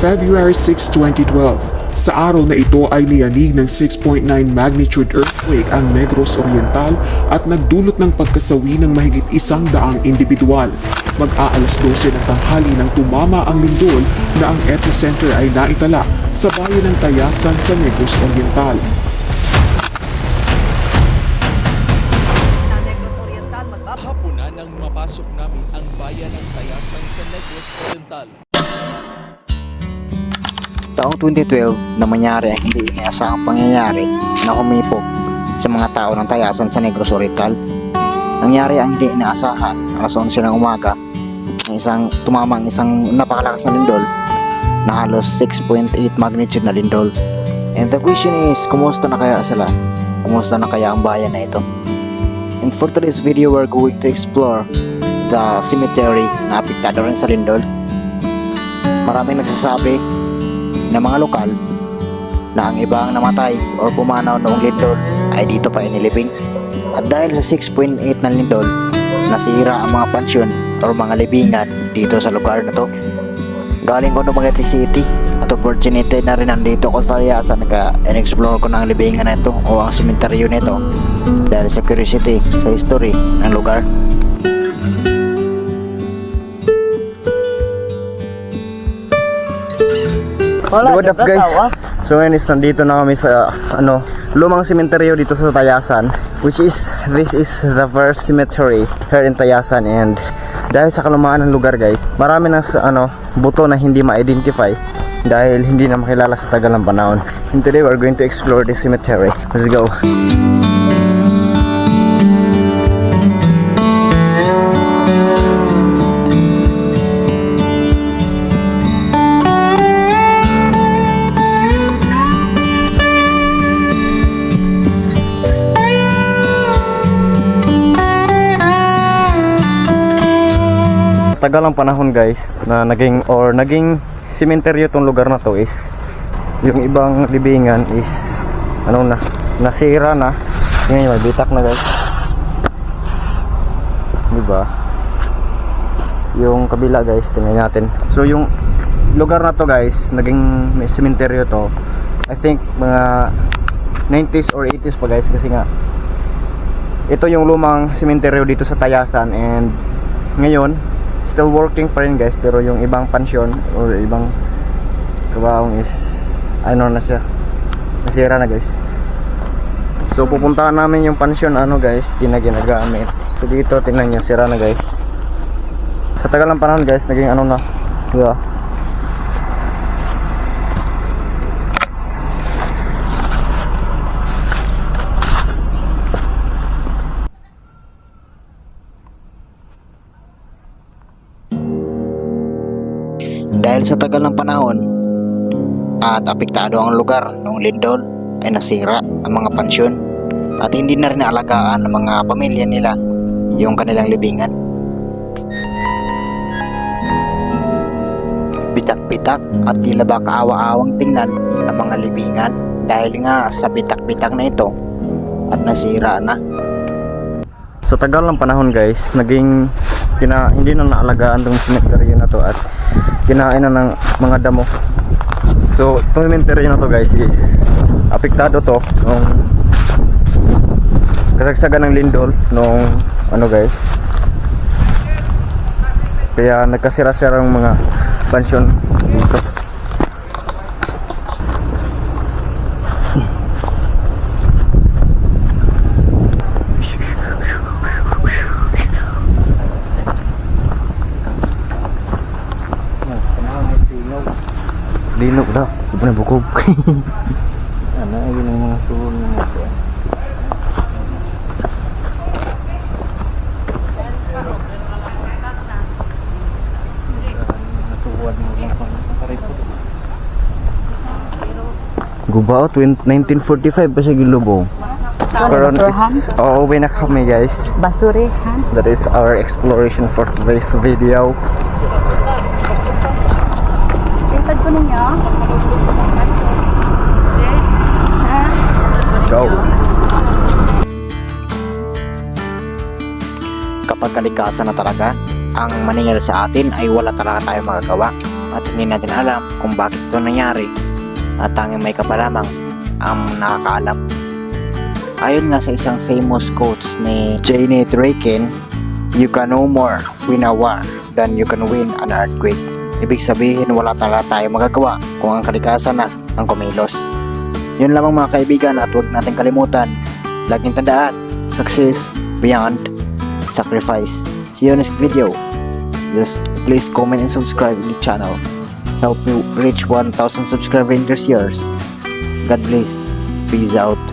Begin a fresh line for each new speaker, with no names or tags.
February 6, 2012. Sa araw na ito ay niyanig ng 6.9 magnitude earthquake ang Negros Oriental at nagdulot ng pagkasawi ng mahigit 100 individual. Mag-aalas 12 ng tanghali nang tumama ang lindol na ang epicenter ay naitala sa bayan ng Tayasan sa Negros Oriental.
Hapon na nang mapasok namin ang bayan ng Tayasan sa Negros Oriental.
Taong 2012 na mangyari ang hindi inaasahang pangyayari na humipog sa mga tao ng Tayasan sa Negros Oriental. Nangyari ang hindi inaasahan alas 11 ng umaga ng tumamang isang napakalakas na lindol na halos 6.8 magnitude na lindol. And the question is, kumusta na kaya sila? Kumusta na kaya ang bayan na ito? And for today's video, we're going to explore the cemetery na apektado rin sa lindol. Maraming nagsasabi na mga lokal na ang ibang namatay or pumanaw noong lindol ay dito pa inilibing. At dahil sa 6.8 na lindol, nasira ang mga pansyon or mga libingan dito sa lugar na to. Galing ko ng Magati City at opportunity na rin nandito ko sa Tayasan nag-explore ko ng libingan na ito o ang cemetery nito dahil sa curiosity sa history ng lugar.
What up guys? So ngayon is nandito na kami sa lumang sementeryo dito sa Tayasan, which is this is the first cemetery here in Tayasan. And dahil sa kalumaan ng lugar guys, marami na buto na hindi ma-identify dahil hindi na makilala sa tagal ng panahon. And today we're going to explore this cemetery. Let's go. Tagal ang panahon guys na naging sementeryo tong lugar na to is yung ibang libingan is nasira na. Ngayon may bitak na guys, diba? Yung kabila guys, tingnan natin. So yung lugar na to guys, naging sementeryo to I think mga 90s or 80s pa guys, kasi nga ito yung lumang sementeryo dito sa Tayasan. And ngayon still working pa rin guys, pero yung ibang pansyon or ibang kabaong is na siya, nasira na guys. So pupuntahan namin yung pansyon guys, di na ginagamit. So dito tingnan nyo, sira na guys. Sa tagal ng panahon guys, naging na, diba?
Dahil sa tagal ng panahon at apektado ang lugar noong lindol, ay nasira ang mga pansyon at hindi na rin naalagaan ng mga pamilya nila yung kanilang libingan. Bitak-bitak at tila ba kaawa-awang tingnan ang mga libingan dahil nga sa bitak-bitak na ito at nasira na.
Sa tagal ng panahon guys, naging hindi na naalagaan tong cemetery na to at kinain na ng mga damo. So itong cemetery na to guys is apektado to nung kasagsagan ng lindol nung guys, kaya nagkasira-sira ang mga pansyon dito. Linog daw, iba na bukog. Ayun ang mga suhon natin. Gubao, 1945 pa siya gilubong. Pero uuwi na kami guys.
Basurihan.
That is our exploration for today's video.
Tintad ko ninyo.
Let's go.
Kapag kalikasan na talaga ang maningil sa atin ay wala talaga tayong magagawa. at hindi natin alam kung bakit ito nangyari at tanging may kapalamang ang nakakaalam. Ayon nga sa isang famous quotes ni Janet Rakin, "You can no more win a war than you can win an earthquake." Ibig sabihin wala talaga tayo magagawa kung ang kalikasan na ang kumilos. Yun lamang mga kaibigan at huwag natin kalimutan, laging tandaan, success beyond sacrifice. See you next video. Just please comment and subscribe in the channel. Help me reach 1,000 subscribers in this years. God bless. Peace out.